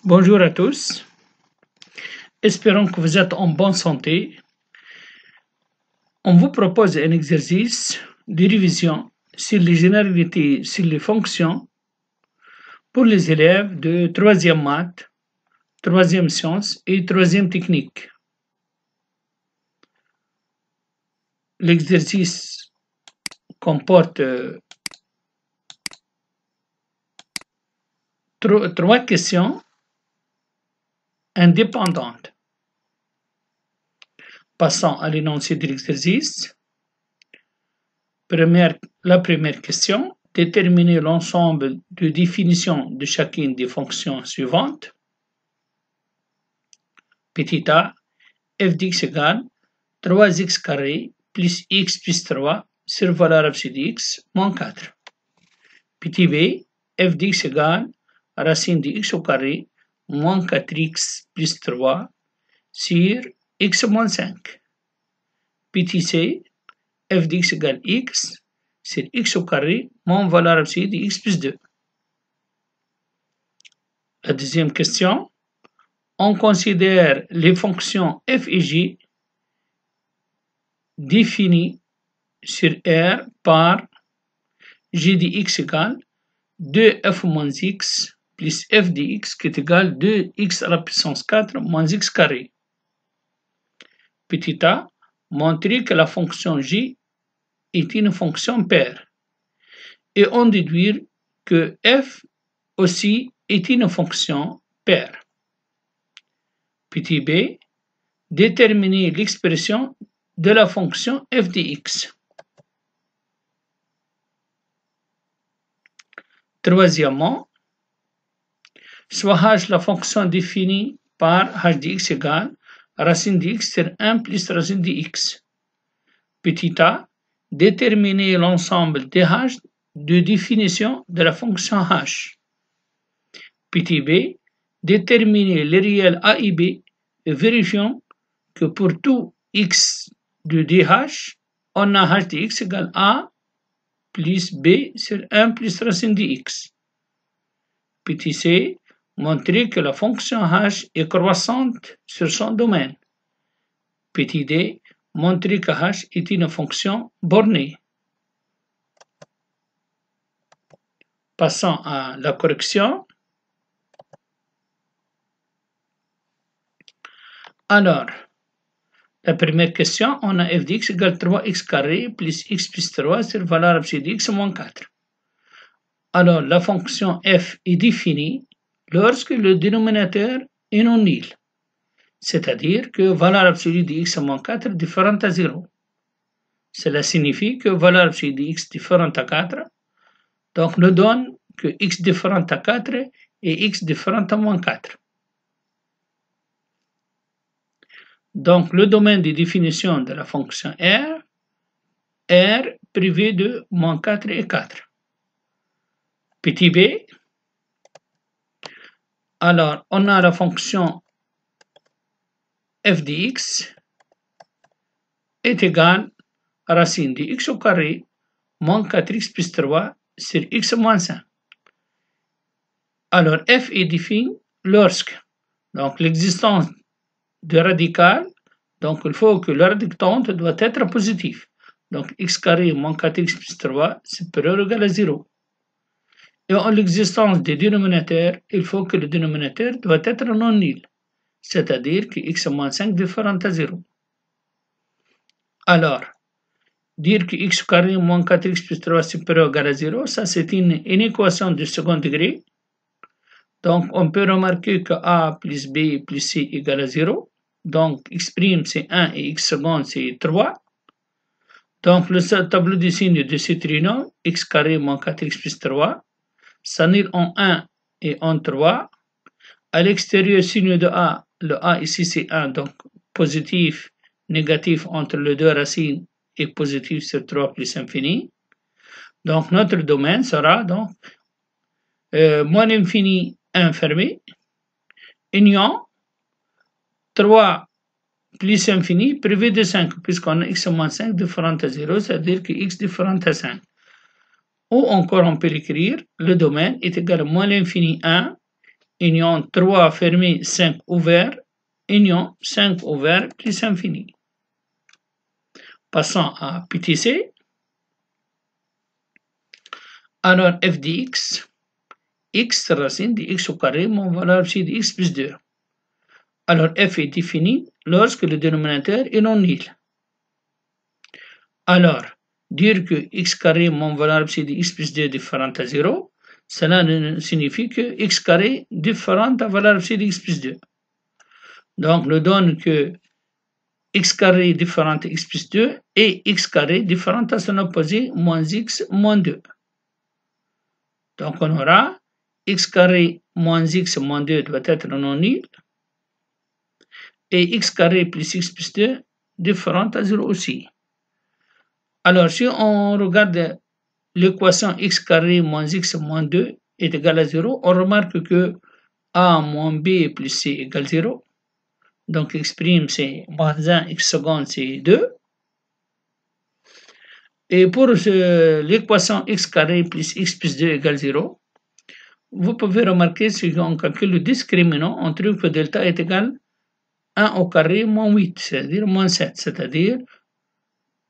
Bonjour à tous, espérons que vous êtes en bonne santé. On vous propose un exercice de révision sur les généralités, sur les fonctions pour les élèves de 3e maths, 3e sciences et 3e technique. L'exercice comporte trois questions indépendantes. Passons à l'énoncé de l'exercice. La première question, déterminer l'ensemble de définitions de chacune des fonctions suivantes. Petit a, f d'x égale 3x carré plus x plus 3 sur valeur absolue de x moins 4. Petit b, f d'x égale racine de x au carré moins 4x plus 3 sur x moins 5. Petit c, f d'x égale x sur x au carré moins valeur absolue de x plus 2. La deuxième question, on considère les fonctions f et g définies sur R par g de x égale 2f moins x plus f de x qui est égal 2x à la puissance 4 moins x carré. Petit a, montrer que la fonction g est une fonction paire. Et on déduire que f aussi est une fonction paire. Petit b, déterminer l'expression de la fonction f de x. Troisièmement, soit h la fonction définie par h de x égale racine de x sur 1 plus racine de x. Petit a, déterminer l'ensemble des h de définition de la fonction h. Petit b, déterminer les réels a et b et vérifions que pour tout x de dh, on a h de x égale a plus b sur 1 plus racine de x. Petit c, montrer que la fonction h est croissante sur son domaine. Petit d, montrer que h est une fonction bornée. Passons à la correction. Alors, la première question, on a f de x égale 3x carré plus x plus 3 sur valeur absolue de x moins 4. Alors, la fonction f est définie lorsque le dénominateur est non nul, c'est-à-dire que valeur absolue de x moins 4 est différente à 0. Cela signifie que valeur absolue de x différente à 4, donc nous donne que x différente à 4 et x différente à moins 4. Donc, le domaine de définition de la fonction R privé de moins 4 et 4. Petit b, alors on a la fonction f de x est égale à racine de x au carré moins 4x plus 3 sur x moins 5. Alors f est défini lorsque donc l'existence de radical, donc il faut que le radictante doit être positif. Donc x carré moins 4x plus 3 supérieur ou égal à 0. Et en l'existence des dénominateurs, il faut que le dénominateur doit être non nul, c'est-à-dire que x moins 5 différent à 0. Alors, dire que x carré moins 4x plus 3 supérieur ou égal à 0, ça c'est une équation de second degré. Donc, on peut remarquer que a plus b plus c égale à 0. Donc, x' c'est 1 et x second c'est 3. Donc, le tableau de signes de ce trinôme, x carré moins 4x plus 3, s'annule en 1 et en 3. À l'extérieur, signe de a, le a ici c'est 1, donc positif, négatif entre les deux racines et positif sur 3 plus infini. Donc, notre domaine sera donc moins l'infini fermé, union 3 plus infini privé de 5, puisqu'on a x moins 5 différent à 0, c'est-à-dire que x différent à 5. Ou encore on peut l'écrire, le domaine est égal à moins l'infini 1 union 3 fermé, 5 ouvert, union 5 ouvert plus infini. Passons à petit c. Alors f de x racine de x au carré moins valeur psi de x plus 2. Alors f est défini lorsque le dénominateur est non nul. Alors, dire que x carré moins valeur psi de x plus 2 est différente à 0, cela signifie que x carré différente à valeur psi de x plus 2. Donc, nous donne que x carré différente à x plus 2 et x carré différente à son opposé moins x moins 2. Donc, on aura x carré moins x moins 2 doit être non nul et x carré plus x plus 2 différente à 0 aussi. Alors, si on regarde l'équation x carré moins x moins 2 est égal à 0, on remarque que a moins b plus c égale 0. Donc, exprime c'est moins 1 x seconde, c'est 2. Et pour l'équation x carré plus x plus 2 égale 0, vous pouvez remarquer si on calcule le discriminant, on trouve que delta est égal à 1 au carré moins 8, c'est-à-dire moins 7, c'est-à-dire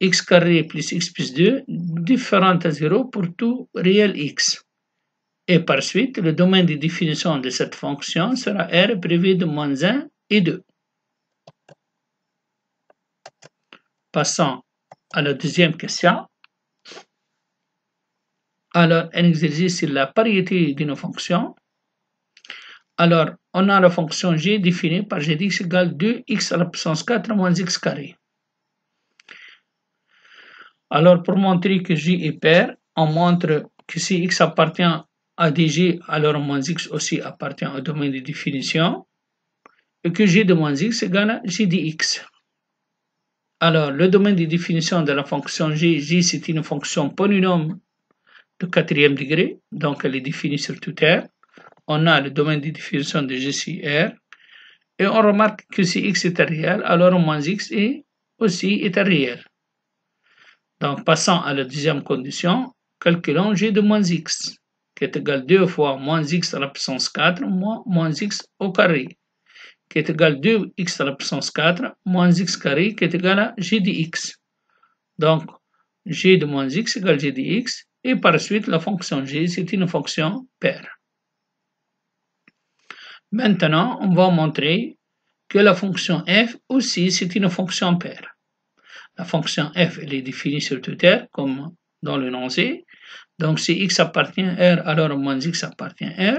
x carré plus x plus 2 différent à 0 pour tout réel x. Et par suite, le domaine de définition de cette fonction sera R privé de moins 1 et 2. Passons à la deuxième question. Alors, un exercice sur la pariété d'une fonction. Alors, on a la fonction g définie par g d'x égale 2x à la puissance 4 moins x carré. Alors, pour montrer que g est pair, on montre que si x appartient à dg, alors moins x aussi appartient au domaine de définition, et que g de moins x égale à g de x. Alors, le domaine de définition de la fonction g, c'est une fonction polynôme de quatrième degré, donc elle est définie sur tout R. On a le domaine de définition de g sur R, et on remarque que si x est réel, alors moins x est aussi réel. Donc, passons à la deuxième condition, calculons g de moins x, qui est égal 2 fois moins x à la puissance 4 moins x au carré, qui est égal 2x à la puissance 4 moins x carré, qui est égal à g de x. Donc, g de moins x égale g de x, et par suite, la fonction g, c'est une fonction paire. Maintenant, on va montrer que la fonction f aussi, c'est une fonction paire. La fonction f, elle est définie sur tout R, comme dans l'énoncé. Donc, si x appartient à R, alors moins x appartient à R.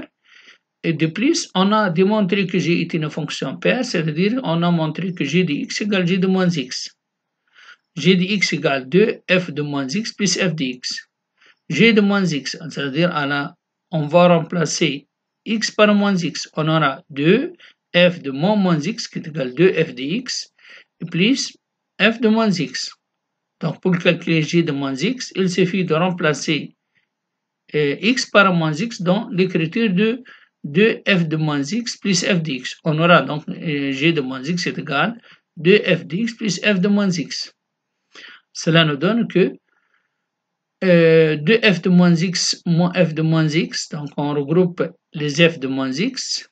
Et de plus, on a démontré que g est une fonction paire, c'est-à-dire on a montré que g de x égale g de moins x. G de x égale 2 f de moins x plus f de x. G de moins x, c'est-à-dire on va remplacer x par moins x. On aura 2 f de moins x qui est égal 2 f de x plus f de moins x. Donc, pour calculer g de moins x, il suffit de remplacer x par moins x dans l'écriture de 2f de moins x plus f de x. On aura donc g de moins x est égal 2f de x plus f de moins x. Cela nous donne que 2f de moins x moins f de moins x, donc on regroupe les f de moins x,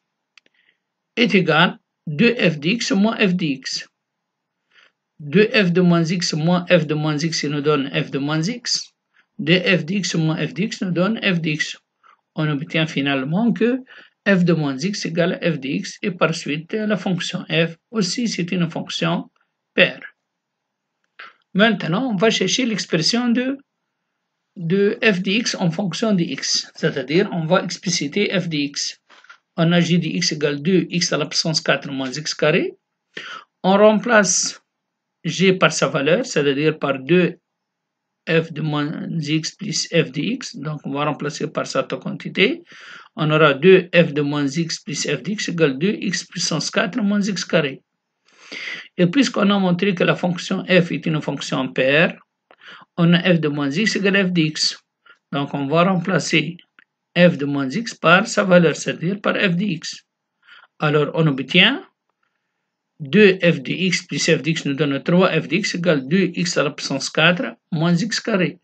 est égal 2f de x moins f de x. 2f de moins x moins f de moins x nous donne f de moins x. 2f de x moins f de x nous donne f de x. On obtient finalement que f de moins x égale f de x, et par suite la fonction f aussi c'est une fonction paire. Maintenant, on va chercher l'expression de f de x en fonction de x, c'est-à-dire on va expliciter f de x. On a g de x égale 2x à la puissance 4 moins x carré. On remplace g par sa valeur, c'est-à-dire par 2 f de moins x plus f de x, donc on va remplacer par cette quantité. On aura 2 f de moins x plus f de x égale 2x puissance 4 moins x carré. Et puisqu'on a montré que la fonction f est une fonction paire, on a f de moins x égale f de x. Donc on va remplacer f de moins x par sa valeur, c'est-à-dire par f de x. Alors on obtient 2f de x plus f de x nous donne 3f de x égale 2x à la puissance 4 moins x carré.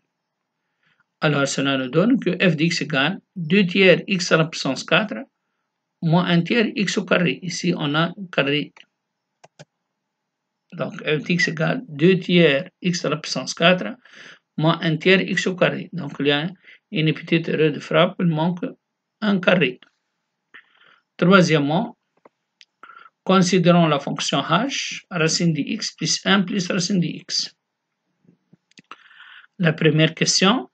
Alors cela nous donne que f de x égale 2 tiers x à la puissance 4 moins 1 tiers x au carré. Ici, on a carré. Donc, f de x égale 2 tiers x à la puissance 4 moins 1 tiers x au carré. Donc, il y a une petite erreur de frappe, il manque un carré. Troisièmement, considérons la fonction h, racine de x plus 1 plus racine de x. La première question,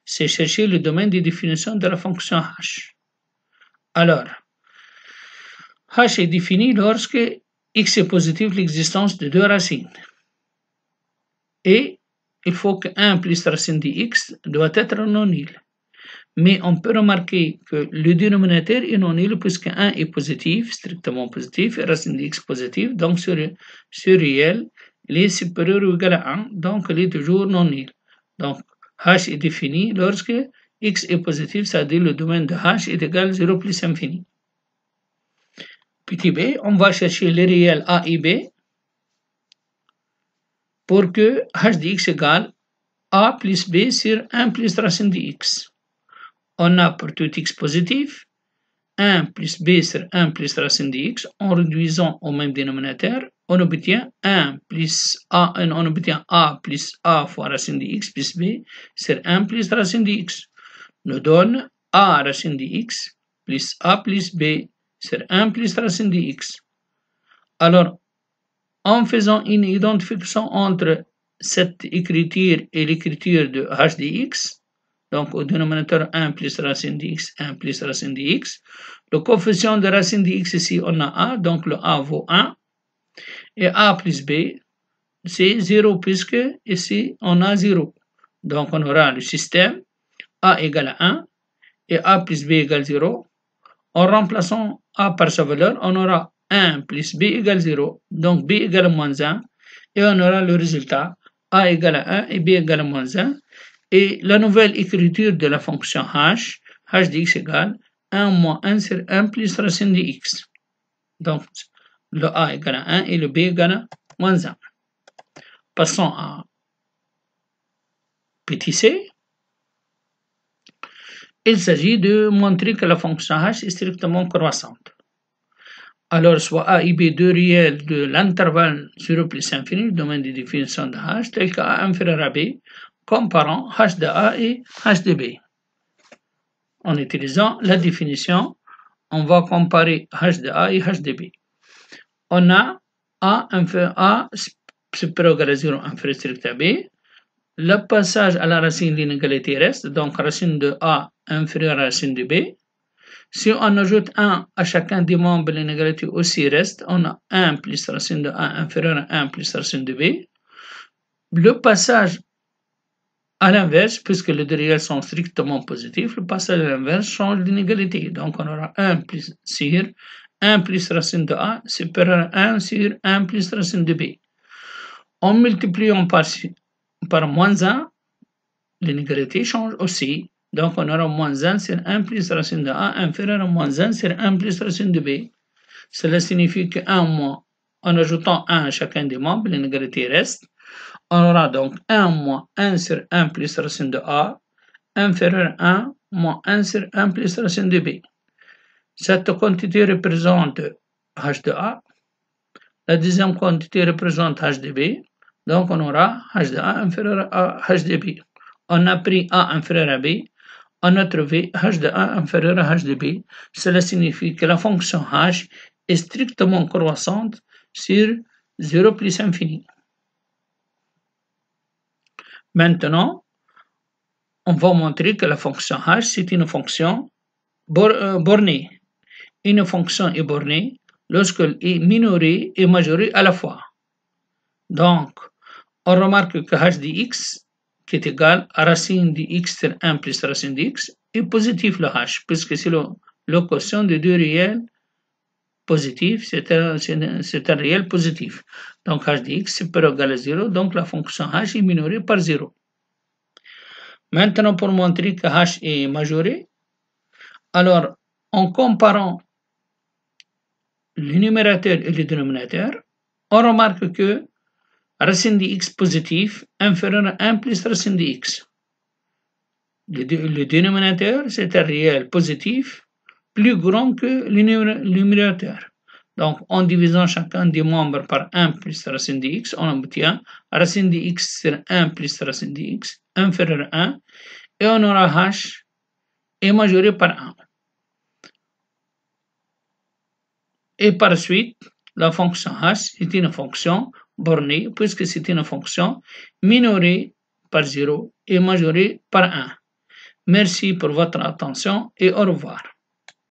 c'est chercher le domaine de définition de la fonction h. Alors, h est défini lorsque x est positif l'existence de deux racines. Et il faut que 1 plus racine de x doit être non nul. Mais on peut remarquer que le dénominateur est non nul puisque 1 est positif, strictement positif, et racine de x positive, donc sur réel, il est supérieur ou égal à 1, donc il est toujours non nul. Donc, h est défini lorsque x est positif, c'est-à-dire le domaine de h est égal à 0 plus infini. Petit b, on va chercher les réels a et b pour que h de x égale a plus b sur 1 plus racine de x. On a pour tout x positif 1 plus b sur 1 plus racine de x. En réduisant au même dénominateur, on obtient 1 plus a, on obtient a plus a fois racine de x plus b sur 1 plus racine de x. Nous donne a racine de x plus a plus b sur 1 plus racine de x. Alors, en faisant une identification entre cette écriture et l'écriture de h de x, donc au dénominateur 1 plus racine de x, 1 plus racine de x, le coefficient de racine de x ici on a a, donc le a vaut 1, et a plus b, c'est 0 puisque ici on a 0. Donc on aura le système a égale à 1 et a plus b égale 0. En remplaçant a par sa valeur, on aura 1 plus b égale 0, donc b égale à moins 1, et on aura le résultat a égale à 1 et b égale à moins 1. Et la nouvelle écriture de la fonction h de x égale 1 moins 1 sur 1 plus racine de x. Donc, le a égale à 1 et le b égale à moins 1. Passons à petit c. Il s'agit de montrer que la fonction h est strictement croissante. Alors, soit a et b deux réels de l'intervalle 0 plus infini, le domaine de définition de h, tel que a inférieur à b, comparant h de a et h de b. En utilisant la définition, on va comparer h de a et h de b. On a a inférieur à supérieur ou égal à 0 inférieur strict à b. Le passage à la racine de l'inégalité reste, donc racine de a inférieure à racine de b. Si on ajoute 1 à chacun des membres de l'inégalité aussi reste, on a 1 plus racine de a inférieur à 1 plus racine de b. Le passage à l'inverse, puisque les deux réels sont strictement positifs, le passage à l'inverse change l'inégalité. Donc on aura 1 plus sur 1 plus racine de a supérieur à 1 sur 1 plus racine de b. En multipliant par moins 1, l'inégalité change aussi. Donc on aura moins 1 sur 1 plus racine de a inférieur à moins 1 sur 1 plus racine de b. Cela signifie que 1 moins, en ajoutant 1 à chacun des membres, l'inégalité reste. On aura donc 1 moins 1 sur 1 plus racine de a inférieur à 1 moins 1 sur 1 plus racine de b. Cette quantité représente h de a. La deuxième quantité représente h de b. Donc on aura h de a inférieur à h de b. On a pris a inférieur à b. On a trouvé h de a inférieur à h de b. Cela signifie que la fonction h est strictement croissante sur 0 plus infini. Maintenant, on va montrer que la fonction h, c'est une fonction bornée. Une fonction est bornée lorsqu'elle est minorée et majorée à la fois. Donc, on remarque que h de x, qui est égal à racine de x sur 1 plus racine de x, est positif le h, puisque c'est le quotient de deux réels positifs, c'est un réel positif. Donc h de x supérieur ou égal à 0, donc la fonction h est minorée par 0. Maintenant, pour montrer que h est majoré, alors en comparant le numérateur et le dénominateur, on remarque que racine de x positif inférieur à 1 plus racine de x. Le dénominateur, c'est un réel positif plus grand que le numérateur. Donc, en divisant chacun des membres par 1 plus racine de x, on obtient racine de x sur 1 plus racine de x inférieur à 1, et on aura h est majoré par 1. Et par suite, la fonction h est une fonction bornée, puisque c'est une fonction minorée par 0 et majorée par 1. Merci pour votre attention et au revoir.